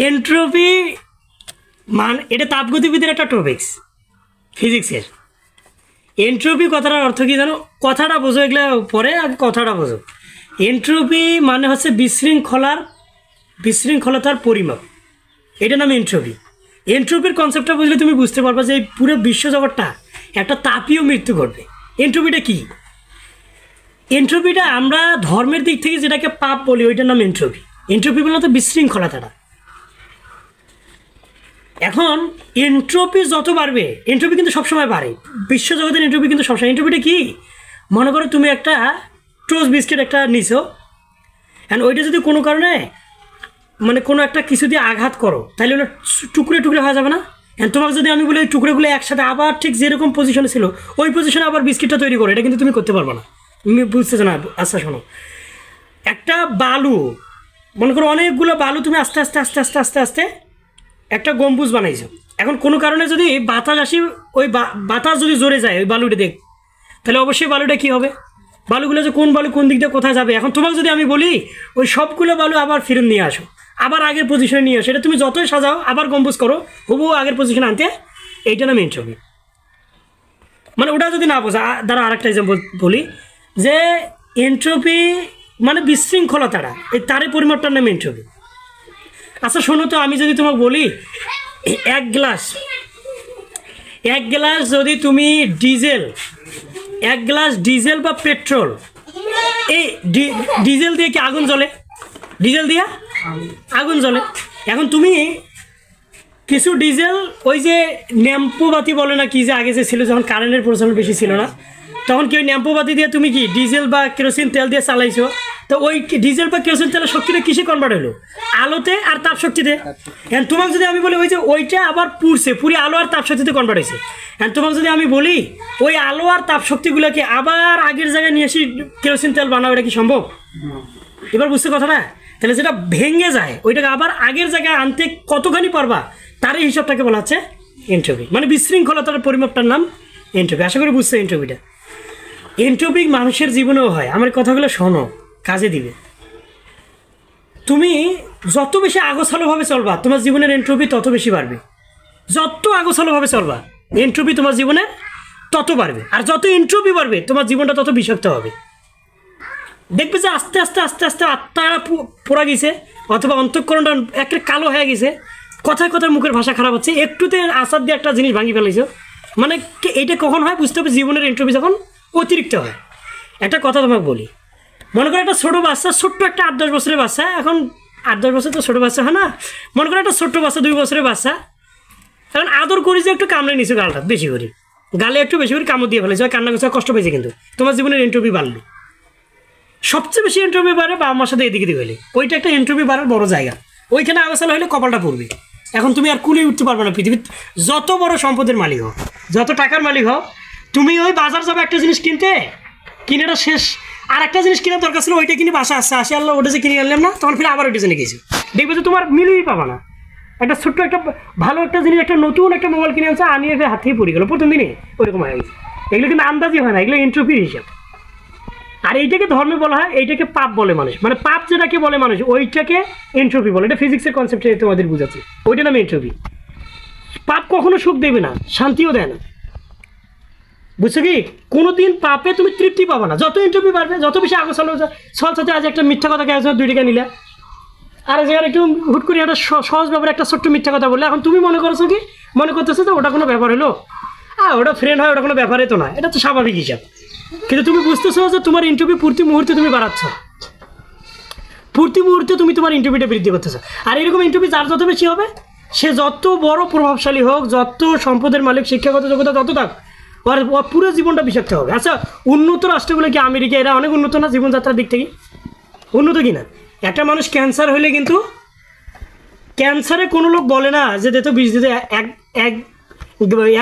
Entropy এটা তাপগতিবিদের একটা topics ফিজিক্সের। এন্ট্রপি কথাটার অর্থ কি জানো? কথাটা বোঝো, এগুলো পরে আগে কথাটা বোঝো। এন্ট্রপি মানে হচ্ছে বিশৃঙ্খলতার পরিমাপ, এটা নাম এন্ট্রপি। এন্ট্রপির কনসেপ্টটা বুঝলে তুমি বুঝতে পারবা যে পুরো বিশ্বজগৎটা একটা তাপীয় মৃত্যু ঘটবে। এন্ট্রপিটা কি? এন্ট্রপিটা আমরা ধর্মের দিক থেকে যেটাকে পাপ বলি ওইটার নাম এন্ট্রপি। এন্ট্রপি বলে তো বিশৃঙ্খলতাটা। এখন এন্ট্রপি যত বাড়বে, এন্ট্রপি কিন্তু সবসময় বাড়ে, বিশ্বজগতের এন্ট্রপি কিন্তু সবসময়। এন্ট্রপিটা কি? মনে করো তুমি একটা টোস্ট বিস্কিট একটা নিছো, অ্যান্ড ওইটা যদি কোনো কারণে মানে কোনো একটা কিছু দিয়ে আঘাত করো তাহলে ওটা টুকরে টুকরে হয়ে যাবে না? অ্যান্ড তোমাকে যদি আমি বলি ওই টুকরোগুলো একসাথে আবার ঠিক যেরকম পজিশনে ছিল ওই পজিশনে আবার বিস্কিটটা তৈরি করো, এটা কিন্তু তুমি করতে পারবে না। তুমি বুঝতেছো না? আচ্ছা শোনো, একটা বালু, মনে করো অনেকগুলো বালু তুমি আস্তে আস্তে আস্তে আস্তে আস্তে আস্তে একটা গম্বুজ বানাইছো। এখন কোনো কারণে যদি বাতাস আসি, ওই বাতাস যদি জোরে যায় ওই বালুটা দেখ, তাহলে অবশ্যই বালুটা কী হবে? বালুগুলো যে কোন বালু কোন দিক দিয়ে কোথায় যাবে। এখন তোমাকে যদি আমি বলি ওই সবগুলো বালু আবার ফিরে নিয়ে আসো, আবার আগের পজিশনে নিয়ে আসো, এটা তুমি যতই সাজাও আবার গম্বুজ করো, হুবহু আগের পজিশনে আনতে, এইটা নাম এন্ট্রপি। মানে ওটা যদি না বোঝা, দ্বারা আরেকটা এক্সাম্পল বলি যে এন্ট্রপি মানে বিশৃঙ্খলতাটা, এই তারই পরিমাপটার নাম এন্ট্রপি। আচ্ছা শোনো তো, আমি যদি তোমাকে বলি এক গ্লাস যদি তুমি এক গ্লাস ডিজেল বা পেট্রোল, এই ডিজেল দিয়ে কি আগুন জ্বলে? ডিজেল দিয়ে আগুন জ্বলে। এখন তুমি কিছু ডিজেল, ওই যে ন্যাম্পোবাতি বলে না কি, যে আগে যে ছিল যখন কারেন্টের প্রচলন বেশি ছিল না, তখন কি ওই ন্যাম্পোবাতি দিয়ে তুমি কি ডিজেল বা কেরোসিন তেল দিয়ে চালাইছো? তো ওই ডিজেল বা কেরোসিন তেলের শক্তিটা কিসে কনভার্ট হলো? আলোতে আর তাপ শক্তিতে। এখন তোমাকে যদি আমি বলি ওই যে ওইটা আবার পুরি আলো আর তাপ শক্তিতে কনভার্ট হয়েছে, এখন তোমাকে যদি আমি বলি ওই আলো আর তাপ শক্তিগুলোকে আবার আগের জায়গায় নিয়ে এসে কেরোসিন তেল বানাও, এটা কি সম্ভব? এবার বুঝতে কথাটা? তাহলে যেটা ভেঙে যায় ওইটাকে আবার আগের জায়গায় আনতে কতখানি পারবা, তার এই হিসাবটাকে বলা হচ্ছে এন্ট্রপি। মানে বিশৃঙ্খলতার পরিমাপটার নাম এন্ট্রপি। আশা করি বুঝছো এন্ট্রপিটা। এন্ট্রপি মানুষের জীবনেও হয়। আমার কথাগুলো শোনো, কাজে দিবে। তুমি যত বেশি আগোছালোভাবে চলবা তোমার জীবনের এন্ট্রপি তত বেশি বাড়বে। যত আগোছালোভাবে চলবা এন্ট্রপি তোমার জীবনে তত বাড়বে, আর যত এন্ট্রপি বাড়বে তোমার জীবনটা তত বিষাক্ত হবে। দেখবে যে আস্তে আস্তে আস্তে আস্তে আত্মা পোড়া গেছে, অথবা অন্তঃকরণটা একটা কালো হয়ে গেছে, কথায় কথায় মুখের ভাষা খারাপ হচ্ছে, একটুতে আচার দিয়ে একটা জিনিস ভাঙি ফেলেছ। মানে এইটা কখন হয় বুঝতে হবে? জীবনের এন্ট্রপি যখন অতিরিক্ত হয়। একটা কথা তোমাকে বলি, মনে করো একটা ছোটো বাচ্চা, ছোট্ট একটা 8-10 বছরের বাচ্চা, এখন 8-10 বছর তো ছোটো বাচ্চা হয় না, মনে করো একটা ছোট্ট বাচ্চা 2 বছরের বাচ্চা, এখন আদর করি যে একটু কামড়ে নিছো গালটা বেশি করে, গালে একটু বেশি করে কামড় দিয়ে ফেলেছে, কান্না করছে, কষ্ট পেয়েছে, কিন্তু তোমার জীবনের এন্ট্রপি বাড়লো। সবচেয়ে বেশি এন্ট্রপি বাড়ে বাবা মার সাথে এদিকে দিকে হলে, ওইটা একটা এন্ট্রপি বাড়ার বড় জায়গা। ওইখানে আগোছালো হলে কপালটা পড়বে। এখন তুমি আর কুলিয়ে উঠতে পারবে না। পৃথিবীর যত বড় সম্পদের মালিক হও, যত টাকার মালিক হও, তুমি ওই বাজার যাবে একটা জিনিস কিনতে, কিনেটা শেষ, আর একটা জিনিস কেনার দরকার ছিল, ওইটা কিনে বাসা আসছে, আসে আল্লাহ ওটা যে কিনে আনলাম না, তখন ফিরে আবার ওইটা জেনে গেছি, দেখবে যে তোমার মিলিয়ে পাবা না। একটা ছোট্ট একটা ভালো একটা জিনিস, একটা নতুন একটা মোবাইল কিনে আনছে, আনিয়ে হাত থেকে পড়ে গেলো প্রথম দিনে, ওইরকম হয়ে গেছে। এগুলো কিন্তু আন্দাজই হয় না, এগুলো এন্ট্রপির হিসাব। আর এইটাকে ধর্মে বলা হয়, এইটাকে পাপ বলে মানুষ। মানে পাপ যেটাকে বলে মানুষ ওইটাকে এন্ট্রপি বলে। এটা ফিজিক্সের কনসেপ্টে তোমাদের বুঝাচ্ছি, ওইটা নাম এন্ট্রপি। পাপ কখনো সুখ দেবে না, শান্তিও দেয় না, বুঝছো কি? কোনোদিন পাপে তুমি তৃপ্তি পাবা না। যত এন্ট্রপি বাড়বে, যত বেশি আগোছালো সাথে আজ একটা মিথ্যা কথা গেছে 2 টাকা নিলে, আর জায়গায় একটু হুট করে একটা সহজ ব্যাপারে একটা ছোট্ট মিথ্যা কথা বললে, এখন তুমি মনে করছো কি, মনে করতেছো যে ওটা কোনো ব্যাপার হলো, ওটা ফ্রেন্ড হয়, ওটা কোনো ব্যাপারে তো না, এটা তো স্বাভাবিক হিসাব। কিন্তু তুমি বুঝতেছো যে তোমার এন্ট্রপি প্রতি মুহূর্তে তুমি বাড়াচ্ছ, প্রতি মুহূর্তে তুমি তোমার এন্ট্রপিটা বৃদ্ধি করতেছো। আর এরকম এন্ট্রপি যার যত বেশি হবে, সে যত বড় প্রভাবশালী হোক, যত সম্পদের মালিক, শিক্ষাগত যোগ্যতা যত থাক, ওর পুরো জীবনটা বিষাক্ত হবে। আচ্ছা, উন্নত রাষ্ট্রগুলো কি, আমেরিকা, এরা অনেক উন্নত না জীবনযাত্রার দিক থেকে? উন্নত কি না? একটা মানুষ ক্যান্সার হলে কিন্তু ক্যান্সারে কোনো লোক বলে না যে দে তো বিষ দিতে,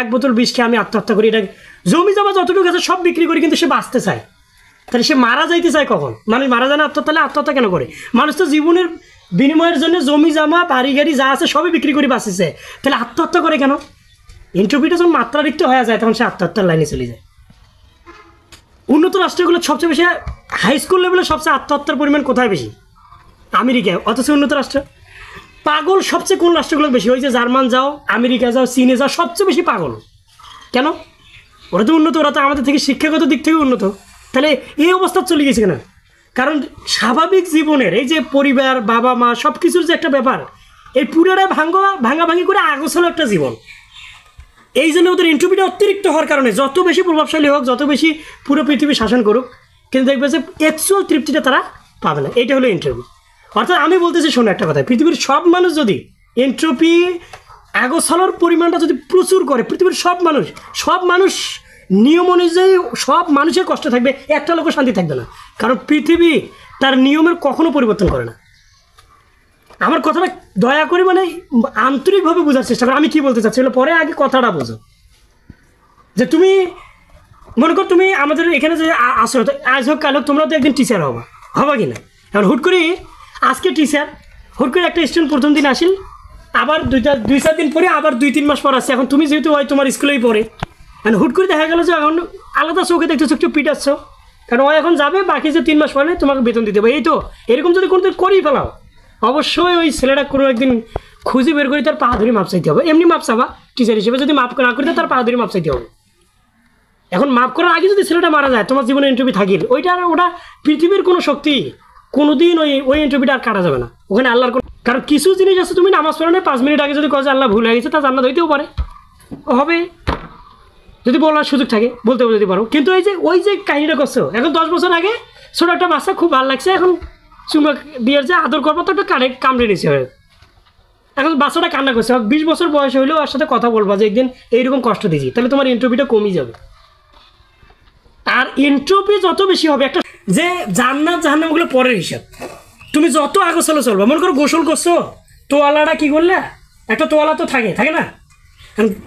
এক বোতল বিষ খেয়ে আমি আত্মহত্যা করি। এটা জমি জমা যতটুকু আছে সব বিক্রি করি, কিন্তু সে বাঁচতে চায়। তাহলে সে মারা যাইতে চায় কখন? মানুষ মারা যায় না আত্মহত্যা, তাহলে আত্মহত্যা কেন করে? মানুষ তো জীবনের বিনিময়ের জন্য জমি জমা বাড়ি গাড়ি যা আছে সবই বিক্রি করে বাঁচতেছে, তাহলে আত্মহত্যা করে কেন? এন্ট্রপিটা যখন মাত্রাতিরিক্ত হয়ে যায় তখন সে আত্মহত্যার লাইনে চলে যায়। উন্নত রাষ্ট্রগুলো সবচেয়ে বেশি, হাই স্কুল লেভেলে সবচেয়ে আত্মহত্যার পরিমাণ কোথায় বেশি? আমেরিকায়, অথচ উন্নত রাষ্ট্র। পাগল সবচেয়ে কোন রাষ্ট্রগুলো বেশি? ওই যে জার্মান যাও, আমেরিকা যাও, চীনে যাও, সবচেয়ে বেশি পাগল কেন? ওরা তো উন্নত, ওরা তো আমাদের থেকে শিক্ষাগত দিক থেকে উন্নত। তাহলে এই অবস্থা চলে গেছে কেন? কারণ স্বাভাবিক জীবনের এই যে পরিবার, বাবা মা, সব কিছুর যে একটা ব্যাপার, এই পুরোটাই ভাঙাভাঙি করে আগোছালো একটা জীবন। এই জন্য ওদের এন্ট্রপিটা অতিরিক্ত হওয়ার কারণে যত বেশি প্রভাবশালী হোক, যত বেশি পুরো পৃথিবী শাসন করুক, কিন্তু দেখবে যে অ্যাকচুয়াল তৃপ্তিটা তারা পাবে না। এইটা হলো এন্ট্রপি। অর্থাৎ আমি বলতেছি, শোনো একটা কথা, পৃথিবীর সব মানুষ যদি এন্ট্রপি আগোছালোর পরিমাণটা যদি প্রচুর করে, পৃথিবীর সব মানুষ নিয়ম অনুযায়ী সব মানুষের কষ্ট থাকবে, একটা লোকও শান্তি থাকবে না। কারণ পৃথিবী তার নিয়মের কখনো পরিবর্তন করে না। আমার কথাটা দয়া করে মানে আন্তরিকভাবে বোঝার চেষ্টা করো। আমি কি বলতে চাচ্ছি পরে, আগে কথাটা বোঝো। যে তুমি মনে করো তুমি আমাদের এখানে যে আসো, আজ হোক কাল হোক তোমরা তো একদিন টিচার হবা কি না? এখন হুট করে আজকে টিচার, হুট করে একটা স্টুডেন্ট প্রথম দিন আসিল, আবার 2-4 দিন পরে আবার 2-3 মাস পর আসছে। এখন তুমি যেহেতু হয় তোমার স্কুলেই পড়ে, এখন হুট করে দেখা গেলো যে এখন আলাদা চোখে দেখতেছো, একটু পিটাচ্ছ, কারণ ও এখন যাবে, বাকি যে 3 মাস পরে তোমাকে বেতন দিতে হবে। এই তো এরকম যদি কোনো করেই ফেলাও, অবশ্যই ওই ছেলেটা কোনো একদিন খুঁজে বের করে তার পা ধরে মাপ চাইতে হবে। এমনি মাপ চাবা টিচার হিসেবে, যদি মাপ না করে তার পা ধরে মাপ চাইতে হবে। এখন মাপ করার আগে যদি ছেলেটা মারা যায়, তোমার জীবনে এন্ট্রপি থাকিল, ওটা পৃথিবীর কোনো শক্তি কোনোদিন ওই এন্ট্রপিটা আর কাটা যাবে না। ওখানে আল্লাহর কারণ কিছু জিনিস আছে, তুমি নামাজ পড়ো না 5 মিনিট আগে যদি কয়ে আল্লাহ ভুল হয়ে গেছে, তা জান্নাত হইতেও পারে, হবে যদি বলার সুযোগ থাকে, বলতে যদি পারো। কিন্তু ওই যে কাহিনীটা করছো, এখন 10 বছর আগে ছোটো একটা বাচ্চা খুব ভালো লাগছে, এখন চুমা দিয়ে যে আদর করবো তো একটা কামড়ে নিছে, এখন বাচ্চাটা কান্না করছে, 20 বছর বয়স হইলেও ওর সাথে কথা বলবা যে একদিন এইরকম কষ্ট দিয়েছি, তাহলে তোমার এন্ট্রপিটা কমে যাবে। আর এন্ট্রপি যত বেশি হবে, একটা যে জান্নাত জাহান্নামগুলো পরের হিসাব, তুমি যত আগোছালো চলবা। মনে করো গোসল করছো, তোয়ালাটা কি করলে, একটা তোয়ালা তো থাকে না,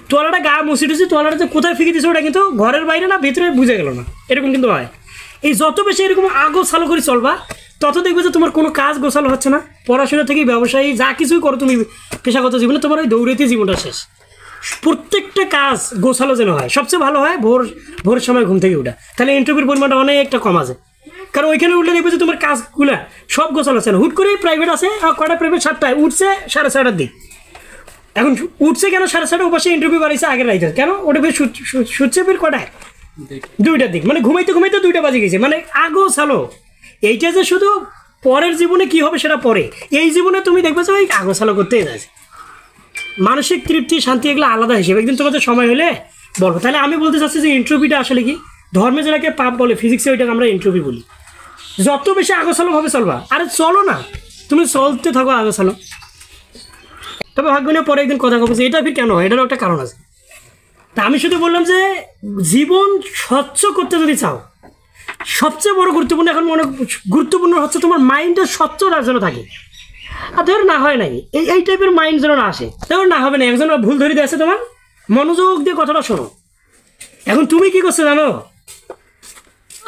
তোয়ালাটা গা মুছে টুছি, তোয়ালাটা যে কোথায় ফিকে দিচ্ছে ওটা কিন্তু ঘরের বাইরে না ভিতরে বুঝে গেল না, এরকম কিন্তু হয়। এই যত বেশি এরকম আগোছালো করে চলবা, তত দেখবে যে তোমার কোনো কাজ গোছালো হচ্ছে না। পড়াশোনা থেকে ব্যবসায়ী যা কিছুই করো তুমি পেশাগত জীবনে, তোমার ওই দৌড়াইতে জীবনটা শেষ। প্রত্যেকটা কাজ গোছালো যেন হয়। সবচেয়ে ভালো হয় ভোরের সময় ঘুম থেকে উঠা, তাহলে এন্ট্রপির পরিমাণটা অনেকটা কম আছে। কারণ ওইখানে উঠলে দেখবে যে তোমার কাজগুলো সব গোছালো আছে না। হুট করেই প্রাইভেট আছে, কয়টা প্রাইভেট 7টায় উঠছে, 6:30টার দিক। এখন উঠছে কেন 6:30, ওপাশে ইন্টারভিউ বাড়িয়েছে আগের রাইতে, কেন ওটা বেশ সুচ্ছে ফির কটায় 2টার দিক, মানে ঘুমাইতে 2টা বাজে গেছে, মানে আগোছালো। এইটা যে শুধু পরের জীবনে কি হবে সেটা পরে, এই জীবনে তুমি দেখবে যে ওই আগোছালো করতেই যাচ্ছে। মানসিক তৃপ্তি, শান্তি এগুলো আলাদা হিসেবে একদিন তোমাদের সময় হলে বলবো। তাহলে আমি বলতে চাচ্ছি যে এন্ট্রপিটা আসলে কি, ধর্মে যেটাকে পাপ বলে, ফিজিক্সে ওইটাকে আমরা এন্ট্রপি বলি। যত বেশি আগোছালোভাবে চলবা, আরে চলো না, তুমি চলতে থাকো আগোছালো। তবে ভাগ্য নিয়ে পরে একদিন কথা বলবো যে এটা ফির কেন হয়, এটারও একটা কারণ আছে। তা আমি শুধু বললাম যে জীবন স্বচ্ছ করতে যদি চাও, সবচেয়ে বড় গুরুত্বপূর্ণ, এখন গুরুত্বপূর্ণ হচ্ছে তোমার মাইন্ডের স্বচ্ছ যেন থাকে। আর ধর না হয় নাই এই টাইপের মাইন্ড যেন না আসে, ধর না হবে না, একজন ভুল ধরে দিয়েছে, তোমার মনোযোগ দিয়ে কথাটা শোনো। এখন তুমি কি করছো জানো,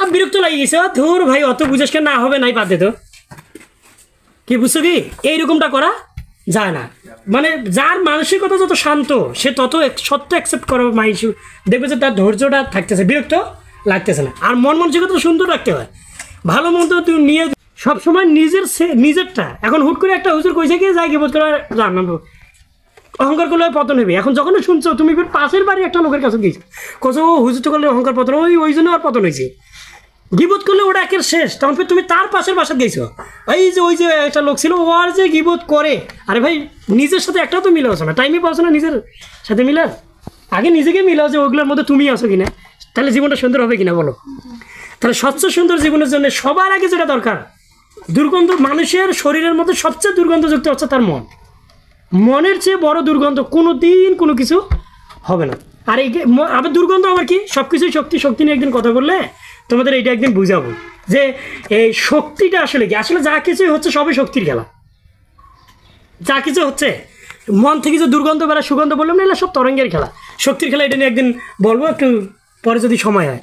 আর বিরক্ত লাগিয়ে গেছে, ধর ভাই অত বুঝাস কেন, না হবে নাই বাদ দে তো, কি বুঝছো কি, এইরকমটা করা যায় না। মানে যার মানসিকতা যত শান্ত, সে তত সত্য অ্যাকসেপ্ট করো মাইন্ড, দেখবে যে তার ধৈর্যটা থাকতেছে, বিরক্ত লাগতেছে না। আর মানসিকতা সুন্দর রাখতে হয়, ভালো মন্দ তুমি নিয়ে সবসময় নিজেরটা। এখন হুট করে একটা হুজুর কইছে কি যাই গিবত করে জানবো, অহংকার করলে পতন হবে। এখন যখন শুনছো তুমি পাশের বাড়ি একটা লোকের কাছে গেছো, কোথাও ও হুজুর করলে অহংকার পতন, ওই জন্য আর পতন হয়েছে। গিবত করলে ওটা একের শেষ, তখন ফের তুমি তার পাশের বাসায় গেছো, ওই যে একটা লোক ছিল, ও আর যে গিবত করে, আরে ভাই নিজের সাথে একটাও তো মিলে আসো না, টাইমই পাচ্ছ না নিজের সাথে মিলে। আগে নিজেকে মিলাও যে ওইগুলোর মধ্যে তুমি আসো কিনা, তাহলে জীবনটা সুন্দর হবে কিনা বলো। তাহলে স্বচ্ছ সুন্দর জীবনের জন্য সবার আগে যেটা দরকার, দুর্গন্ধ, মানুষের শরীরের মধ্যে সবচেয়ে দুর্গন্ধযুক্ত হচ্ছে তার মন। মনের চেয়ে বড় দুর্গন্ধ কোনো দিন কোনো কিছু হবে না। আর এই আবার দুর্গন্ধ আবার কি, সব কিছুই শক্তি নিয়ে একদিন কথা বললে তোমাদের এইটা একদিন বুঝাবো যে এই শক্তিটা আসলে কি। আসলে যা কিছুই হচ্ছে সবই শক্তির খেলা, যা কিছু হচ্ছে মন থেকে যে দুর্গন্ধ বেড়া সুগন্ধ বললাম না, এগুলো সব তরঙ্গের খেলা, শক্তির খেলা। এটা নিয়ে একদিন বলবো একটু পরে যদি সময় হয়।